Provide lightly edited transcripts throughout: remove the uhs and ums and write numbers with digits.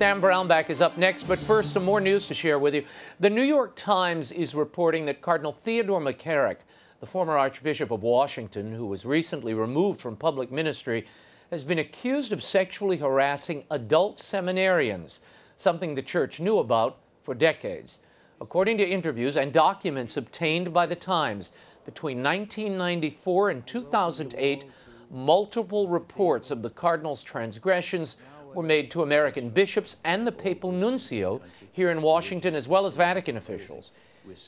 Sam Brownback is up next, but first, some more news to share with you. The New York Times is reporting that Cardinal Theodore McCarrick, the former Archbishop of Washington, who was recently removed from public ministry, has been accused of sexually harassing adult seminarians, something the church knew about for decades. According to interviews and documents obtained by the Times, between 1994 and 2008, multiple reports of the cardinal's transgressions were made to American bishops and the papal nuncio here in Washington, as well as Vatican officials.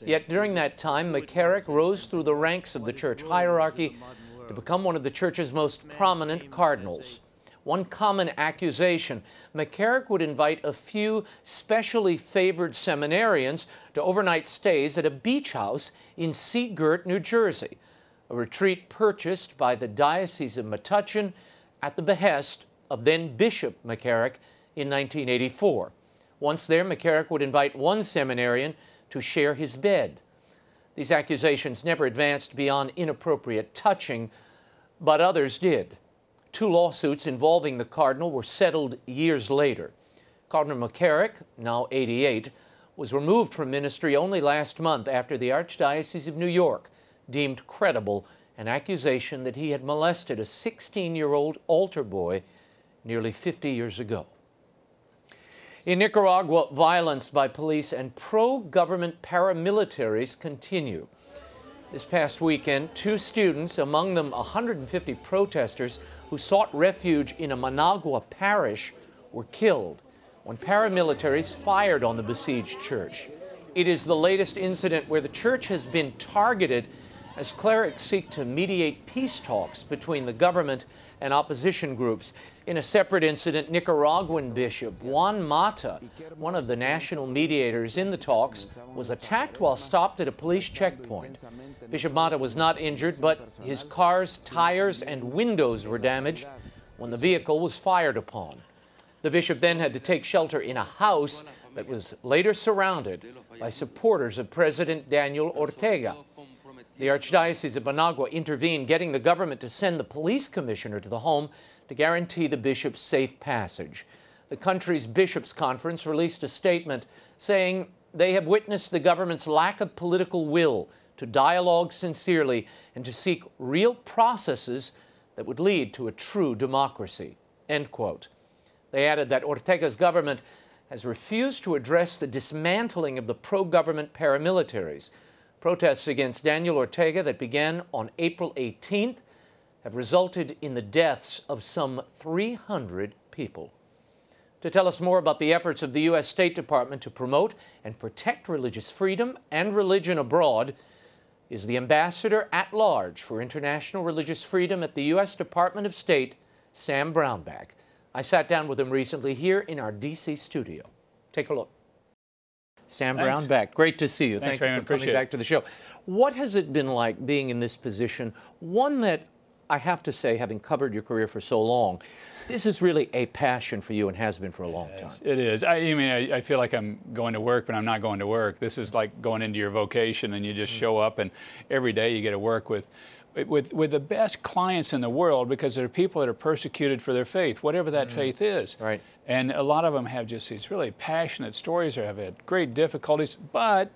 Yet during that time, McCarrick rose through the ranks of the church hierarchy to become one of the church's most prominent cardinals. One common accusation: McCarrick would invite a few specially favored seminarians to overnight stays at a beach house in Sea-Girt, New Jersey, a retreat purchased by the Diocese of Metuchen at the behest of then Bishop McCarrick in 1984. Once there, McCarrick would invite one seminarian to share his bed. These accusations never advanced beyond inappropriate touching, but others did. 2 lawsuits involving the cardinal were settled years later. Cardinal McCarrick, now 88, was removed from ministry only last month after the Archdiocese of New York deemed credible an accusation that he had molested a 16-year-old altar boy nearly 50 years ago. In Nicaragua, violence by police and pro-government paramilitaries continue. This past weekend, 2 students, among them 150 protesters who sought refuge in a Managua parish, were killed when paramilitaries fired on the besieged church. It is the latest incident where the church has been targeted as clerics seek to mediate peace talks between the government and opposition groups. In a separate incident, Nicaraguan Bishop Juan Mata, one of the national mediators in the talks, was attacked while stopped at a police checkpoint. Bishop Mata was not injured, but his car's tires and windows were damaged when the vehicle was fired upon. The bishop then had to take shelter in a house that was later surrounded by supporters of President Daniel Ortega. The Archdiocese of Managua intervened, getting the government to send the police commissioner to the home to guarantee the bishop's safe passage. The country's bishops' conference released a statement saying they have witnessed the government's lack of political will to dialogue sincerely and to seek real processes that would lead to a true democracy. End quote. They added that Ortega's government has refused to address the dismantling of the pro-government paramilitaries. Protests against Daniel Ortega that began on April 18th have resulted in the deaths of some 300 people. To tell us more about the efforts of the U.S. State Department to promote and protect religious freedom and religion abroad is the Ambassador at Large for International Religious Freedom at the U.S. Department of State, Sam Brownback. I sat down with him recently here in our D.C. studio. Take a look. Sam Brownback, great to see you. Thanks, Thank Raymond. you for coming back to the show. What has it been like being in this position? One that I have to say, having covered your career for so long, this is really a passion for you and has been for a long time. It is. I feel like I'm going to work, but I'm not going to work. This is like going into your vocation, and you just show up, and every day you get to work with the best clients in the world, because there are people that are persecuted for their faith, whatever that faith is. Right. And a lot of them have just these really passionate stories, or have had great difficulties, but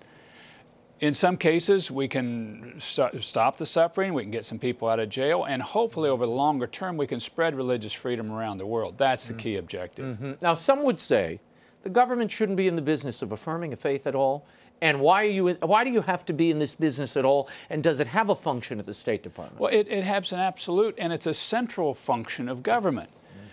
in some cases we can stop the suffering, we can get some people out of jail, and hopefully over the longer term we can spread religious freedom around the world. That's the key objective. Now, some would say the government shouldn't be in the business of affirming a faith at all. And why do you have to be in this business at all? And does it have a function at the State Department? Well, it has an absolute, and it's a central function of government,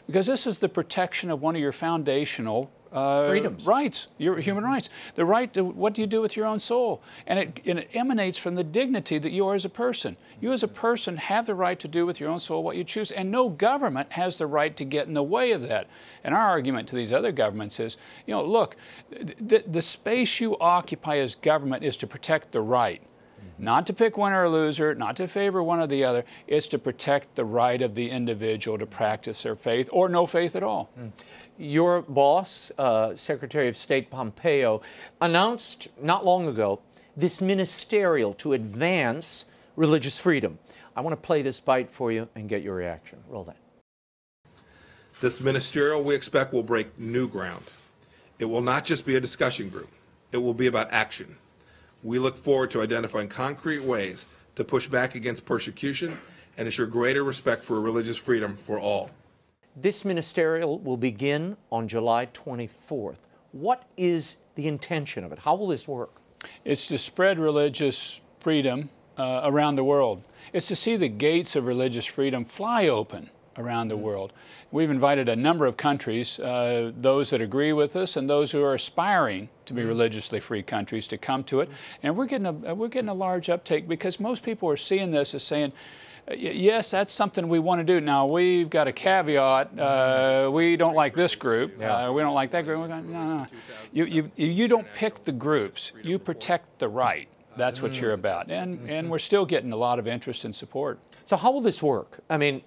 because this is the protection of one of your foundational freedoms, rights, your human rights. The right to what do you do with your own soul, and it emanates from the dignity that you are as a person. You as a person have the right to do with your own soul what you choose, and no government has the right to get in the way of that. And our argument to these other governments is, look, the space you occupy as government is to protect the right. Not to pick winner or loser, not to favor one or the other. It's to protect the right of the individual to practice their faith, or no faith at all. Your boss, Secretary of State Pompeo, announced not long ago this ministerial to advance religious freedom. I want to play this bite for you and get your reaction. Roll that. This ministerial, we expect, will break new ground. It will not just be a discussion group. It will be about action. We look forward to identifying concrete ways to push back against persecution and ensure greater respect for religious freedom for all. This ministerial will begin on July 24th. What is the intention of it? How will this work? It's to spread religious freedom around the world. It's to see the gates of religious freedom fly open around the world. We've invited a number of countries, those that agree with us and those who are aspiring to be religiously free countries, to come to it. And we're getting a large uptake because most people are seeing this as saying, yes, that's something we want to do. Now, we've got a caveat. We don't like this group. We don't like that group. We're going, no. You don't pick the groups. You protect the right. That's what you're about. And we're still getting a lot of interest and support. So how will this work? I mean,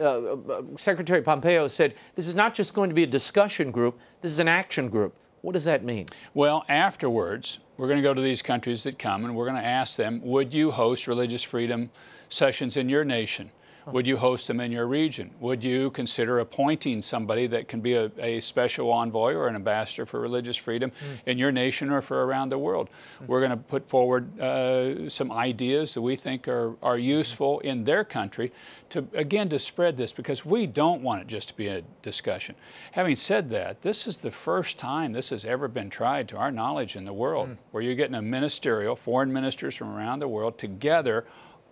Secretary Pompeo said this is not just going to be a discussion group. This is an action group. What does that mean? Well, afterwards, we're going to go to these countries that come, and we're going to ask them, would you host religious freedom sessions in your nation? Would you host them in your region? Would you consider appointing somebody that can be a special envoy or an ambassador for religious freedom in your nation or for around the world? We're going to put forward some ideas that we think are useful in their country to, again, to spread this, because we don't want it just to be a discussion. Having said that, this is the first time this has ever been tried, to our knowledge, in the world, where you're getting a ministerial, foreign ministers from around the world together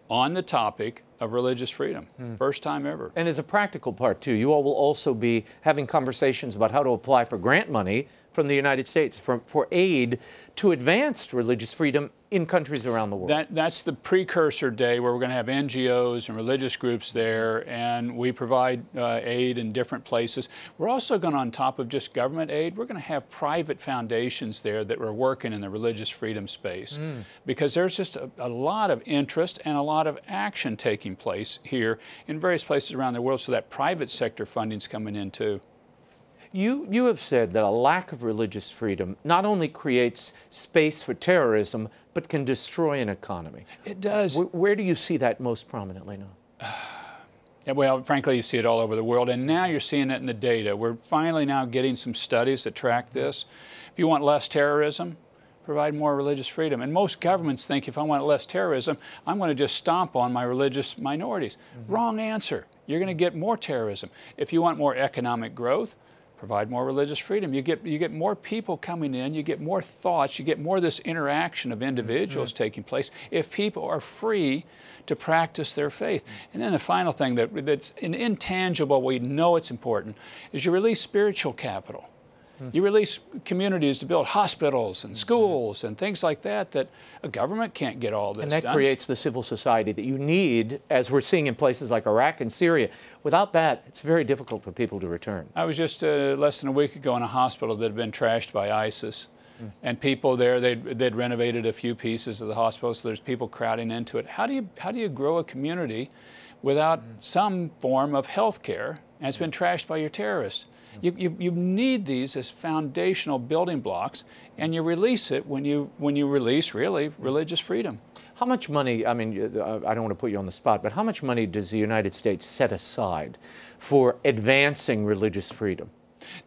on the topic of religious freedom. First time ever. And as a practical part, too, you all will also be having conversations about how to apply for grant money from the United States for aid to advance religious freedom in countries around the world. That's the precursor day where we're going to have NGOs and religious groups there, and we provide aid in different places. We're also going to, on top of just government aid, we're going to have private foundations there that are working in the religious freedom space, because there's just a lot of interest and a lot of action taking place here in various places around the world, so that private sector funding's coming in too. You have said that a lack of religious freedom not only creates space for terrorism, but can destroy an economy. It does. Where do you see that most prominently now? Well, frankly, you see it all over the world, and now you're seeing it in the data. We're finally now getting some studies that track this. If you want less terrorism, provide more religious freedom. And most governments think, if I want less terrorism, I'm going to just stomp on my religious minorities. Wrong answer. You're going to get more terrorism. If you want more economic growth, provide more religious freedom. You get more people coming in, you get more thoughts, you get more of this interaction of individuals taking place if people are free to practice their faith. And then the final thing that's an intangible, we know it's important, is you release spiritual capital. You release communities to build hospitals and schools and things like that a government can't get all this done. And that creates the civil society that you need, as we're seeing in places like Iraq and Syria. Without that, it's very difficult for people to return. I was just less than a week ago in a hospital that had been trashed by ISIS. And people there, they'd renovated a few pieces of the hospital, so there's people crowding into it. How do you grow a community without some form of health care, and it's been trashed by your terrorists? You need these as foundational building blocks, and you release it when you release, really, religious freedom. How much money, I mean, I don't want to put you on the spot, but how much money does the United States set aside for advancing religious freedom?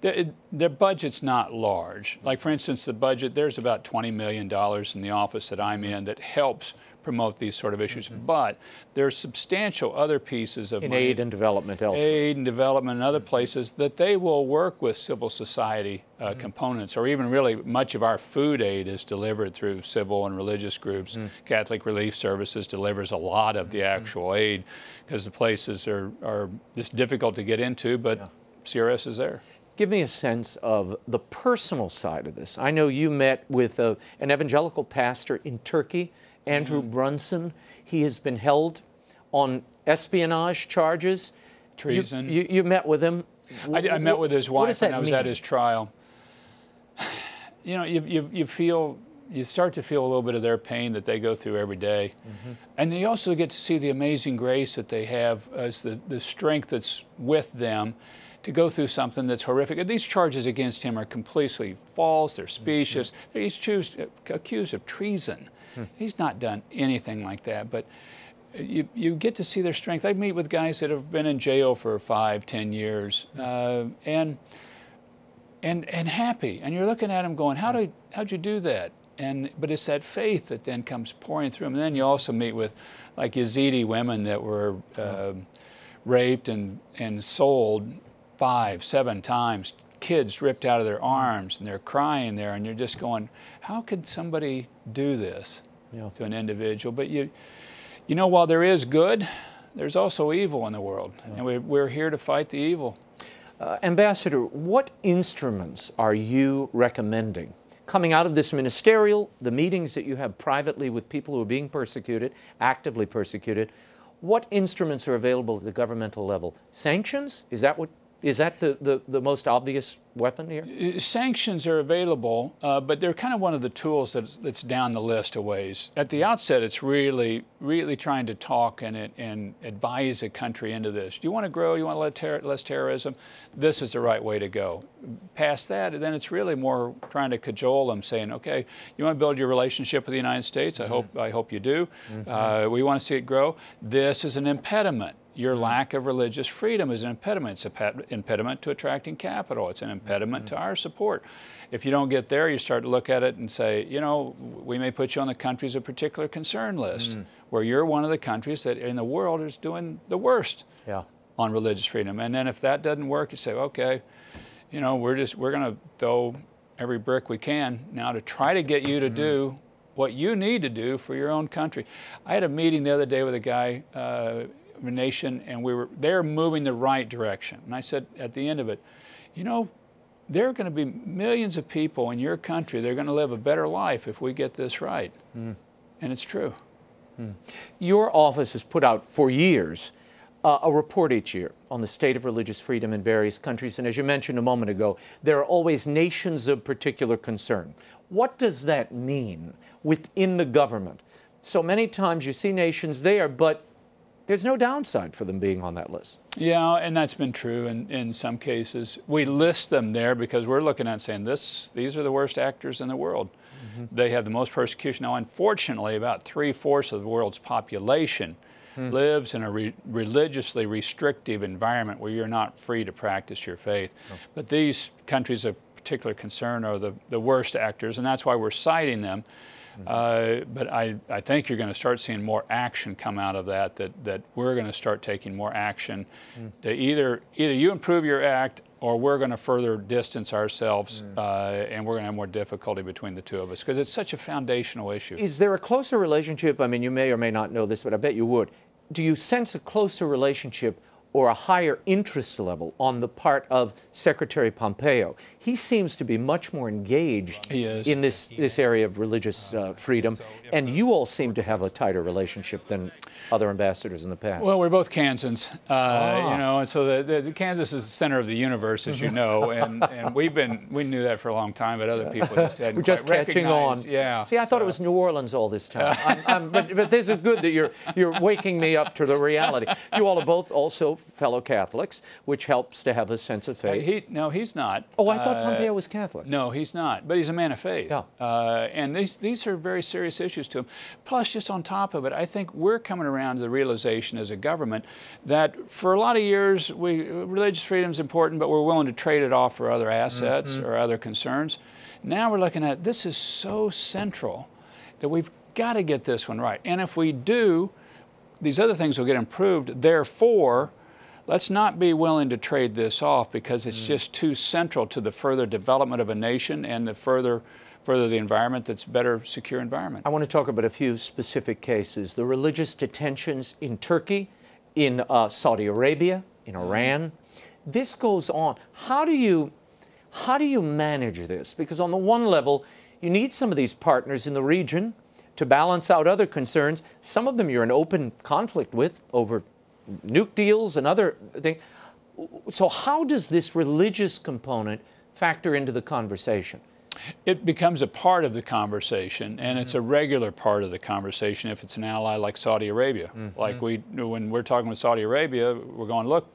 Their budget's not large. Like, for instance, the budget, there's about $20 million in the office that I'm in that helps promote these sort of issues. But there's substantial other pieces of in money, aid and development elsewhere. Aid and development and other places that they will work with civil society components, or even really much of our food aid is delivered through civil and religious groups. Catholic Relief Services delivers a lot of the actual aid because the places are just difficult to get into, but CRS is there. Give me a sense of the personal side of this. I know you met with an evangelical pastor in Turkey, Andrew Brunson. He has been held on espionage charges. Treason. You met with him. I met with his wife when I was mean? at his trial. You know, you start to feel a little bit of their pain that they go through every day. And you also get to see the amazing grace that they have as the strength that's with them to go through something that's horrific. And these charges against him are completely false, they're specious. He's accused of treason. He's not done anything like that, but you get to see their strength. I meet with guys that have been in jail for 5, 10 years, and and happy. And you're looking at them going, how'd you do that? But it's that faith that then comes pouring through them. And then you also meet with like Yazidi women that were raped and sold 5, 7 times, kids ripped out of their arms, and they're crying there, and you're just going, how could somebody do this to an individual? But you know, while there is good, there's also evil in the world, and we're here to fight the evil. Ambassador, what instruments are you recommending coming out of this ministerial, the meetings that you have privately with people who are being persecuted, actively persecuted? What instruments are available at the governmental level? Sanctions? Is that the most obvious weapon here? Sanctions are available, but they're kind of one of the tools that's down the list of ways. At the outset, it's really trying to talk and advise a country into this. Do you want to grow? You want less terrorism? This is the right way to go. Past that, then it's really more trying to cajole them, saying, okay, you want to build your relationship with the United States? I hope you do. We want to see it grow. This is an impediment. Your lack of religious freedom is an impediment. It's an impediment to attracting capital. It's an impediment to our support. If you don't get there, you start to look at it and say, you know, we may put you on the countries of particular concern list, where you're one of the countries that in the world is doing the worst on religious freedom. And then if that doesn't work, you say, okay, you know, we're going to throw every brick we can now to try to get you to do what you need to do for your own country. I had a meeting the other day with a guy, a nation, and they're moving the right direction. And I said at the end of it, you know, there are going to be millions of people in your country that are going to live a better life if we get this right. And it's true. Your office has put out for years a report each year on the state of religious freedom in various countries. And as you mentioned a moment ago, there are always nations of particular concern. What does that mean within the government? So many times you see nations there, but there's no downside for them being on that list. Yeah, and that's been true in some cases. We list them there because we're looking at saying these are the worst actors in the world. They have the most persecution. Now, unfortunately, about 3/4 of the world's population lives in a religiously restrictive environment where you're not free to practice your faith. But these countries of particular concern are the worst actors, and that's why we're citing them. But I think you're going to start seeing more action come out of that we're going to start taking more action to either you improve your act or we're going to further distance ourselves and we're going to have more difficulty between the two of us because it's such a foundational issue. Is there a closer relationship? I mean, you may or may not know this, but I bet you would. Do you sense a closer relationship or a higher interest level on the part of Secretary Pompeo? He seems to be much more engaged in this area of religious freedom, and you all seem to have a tighter relationship than other ambassadors in the past. Well, we're both Kansans, you know, and so the Kansas is the center of the universe, as you know, and we knew that for a long time, but other people just hadn't We're just quite catching on. recognized. Yeah. See, I thought it was New Orleans all this time. But this is good that you're waking me up to the reality. You all are both also fellow Catholics, which helps to have a sense of faith. No, he's not. Oh, I thought Pompeo was Catholic. No, he's not, but he's a man of faith. Yeah. And these are very serious issues to him. Plus, just on top of it, I think we're coming around to the realization as a government that for a lot of years, religious freedom is important, but we're willing to trade it off for other assets or other concerns. Now we're looking at this is so central that we've got to get this one right. And if we do, these other things will get improved. Therefore, let's not be willing to trade this off because it's just too central to the further development of a nation and the further the environment that's better, secure environment. I want to talk about a few specific cases. The religious detentions in Turkey, in Saudi Arabia, in Iran. This goes on. How do you manage this? Because on the one level, you need some of these partners in the region to balance out other concerns. Some of them you're in open conflict with over nuke deals and other things. So how does this religious component factor into the conversation? It becomes a part of the conversation, and it's a regular part of the conversation if it's an ally like Saudi Arabia. Like when we're talking with Saudi Arabia, we're going, look,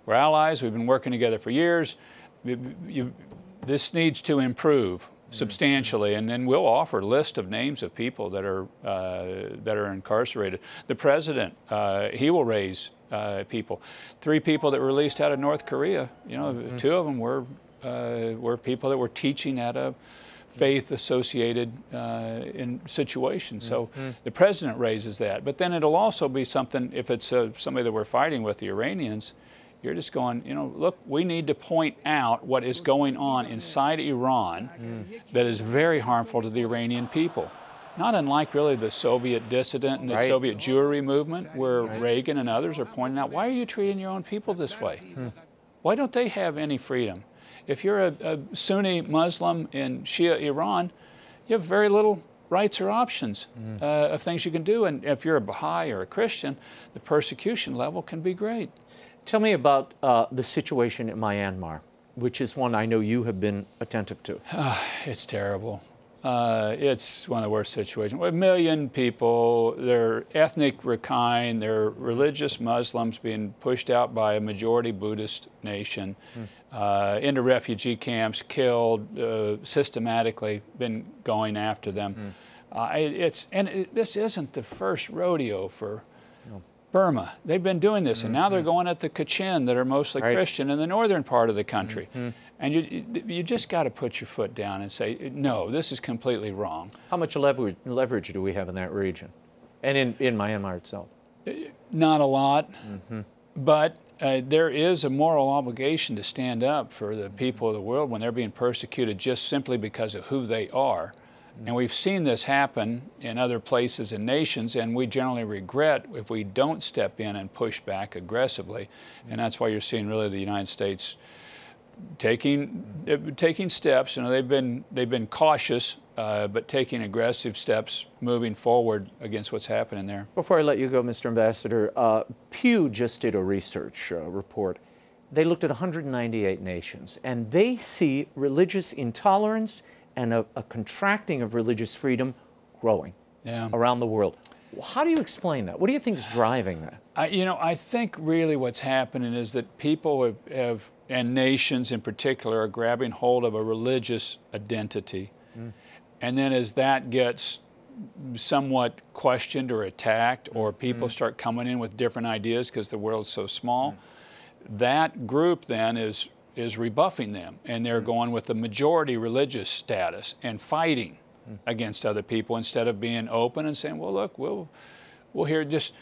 we're allies, we've been working together for years. This needs to improve substantially, and then we'll offer a list of names of people that are incarcerated. The president, he will raise people. 3 people that were released out of North Korea, you know, 2 of them were were people that were teaching at a faith-associated in situation. So the president raises that. But then it'll also be something, if it's somebody that we're fighting with, the Iranians, you're just going, you know, look, we need to point out what is going on inside Iran that is very harmful to the Iranian people. Not unlike really the Soviet dissident and the Soviet Jewry movement, where Reagan and others are pointing out, why are you treating your own people this way? Why don't they have any freedom? If you're a Sunni Muslim in Shia Iran, you have very little rights or options of things you can do. And if you're a Baha'i or a Christian, the persecution level can be great. Tell me about the situation in Myanmar, which is one I know you have been attentive to. It's terrible. It's one of the worst situations. 1 million people, they're ethnic Rakhine, they're religious Muslims being pushed out by a majority Buddhist nation into refugee camps, killed, systematically been going after them. This isn't the first rodeo for Burma. They've been doing this, and now they're going at the Kachin that are mostly Christian in the northern part of the country. And you just got to put your foot down and say, no, this is completely wrong. How much leverage do we have in that region and in Myanmar itself? Not a lot, but there is a moral obligation to stand up for the people of the world when they're being persecuted just simply because of who they are. And we've seen this happen in other places and nations, and we generally regret if we don't step in and push back aggressively. And that's why you're seeing really the United States taking steps. You know, they've been cautious, but taking aggressive steps moving forward against what's happening there. Before I let you go, Mr. Ambassador, Pew just did a research report. They looked at 198 nations, and they see religious intolerance and a contracting of religious freedom growing around the world. How do you explain that? What do you think is driving that? I think really what's happening is that people have and nations in particular, are grabbing hold of a religious identity. And then as that gets somewhat questioned or attacked, or people start coming in with different ideas because the world's so small, that group then is rebuffing them, and they're going with the majority religious status and fighting against other people instead of being open and saying, well, look, we'll hear, just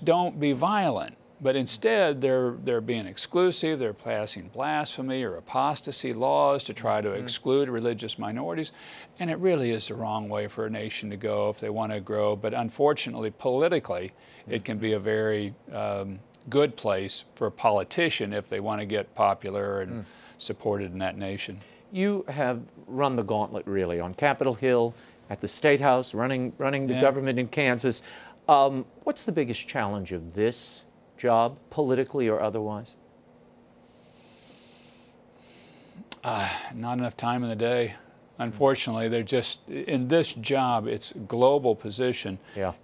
don't be violent. But instead, they're being exclusive. They're passing blasphemy or apostasy laws to try to exclude religious minorities. And it really is the wrong way for a nation to go if they want to grow. But unfortunately, politically, it can be a very good place for a politician if they want to get popular and supported in that nation. You have run the gauntlet, really, on Capitol Hill, at the State House, running the government in Kansas. What's the biggest challenge of this job, politically or otherwise? Not enough time in the day. Unfortunately, they're just, in this job, it's a global position,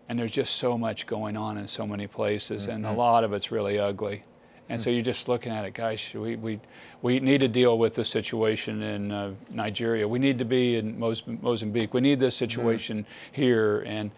and there's just so much going on in so many places, and a lot of it's really ugly. And so you're just looking at it, guys, we need to deal with the situation in Nigeria. We need to be in Mozambique. We need this situation here. And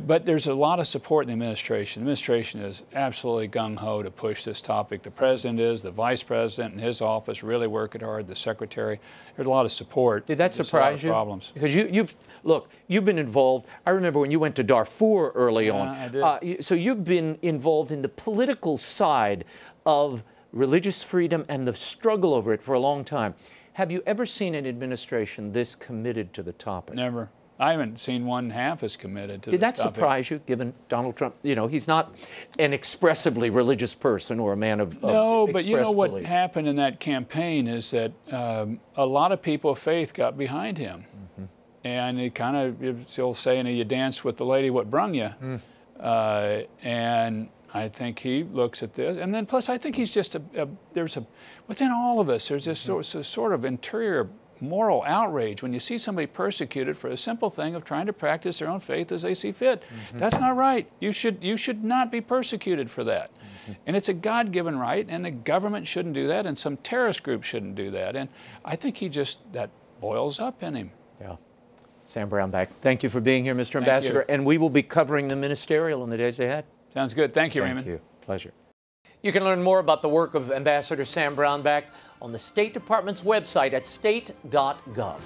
but there's a lot of support in the administration. The administration is absolutely gung-ho to push this topic. The president is, the vice president and his office really working hard, the secretary. There's a lot of support. Did that surprise you? Problems. Because you've been involved. I remember when you went to Darfur early on. I did. So you've been involved in the political side of religious freedom and the struggle over it for a long time. Have you ever seen an administration this committed to the topic? Never. I haven't seen one half as committed to Did that this topic. surprise you, given Donald Trump? You know, he's not an expressively religious person or a man of No, but you know what belief. happened in that campaign is that a lot of people of faith got behind him. And it kind of, still saying, you danced with the lady what brung you. And I think he looks at this. And then plus I think he's just within all of us, there's this sort of interior moral outrage when you see somebody persecuted for a simple thing of trying to practice their own faith as they see fit. That's not right. You should not be persecuted for that. And it's a God-given right, and the government shouldn't do that, and some terrorist group shouldn't do that. And I think that boils up in him. Yeah. Sam Brownback, thank you for being here, Mr. Ambassador, and we will be covering the ministerial in the days ahead. Sounds good. Thank you, Raymond. Thank you. Pleasure. You can learn more about the work of Ambassador Sam Brownback on the State Department's website at state.gov.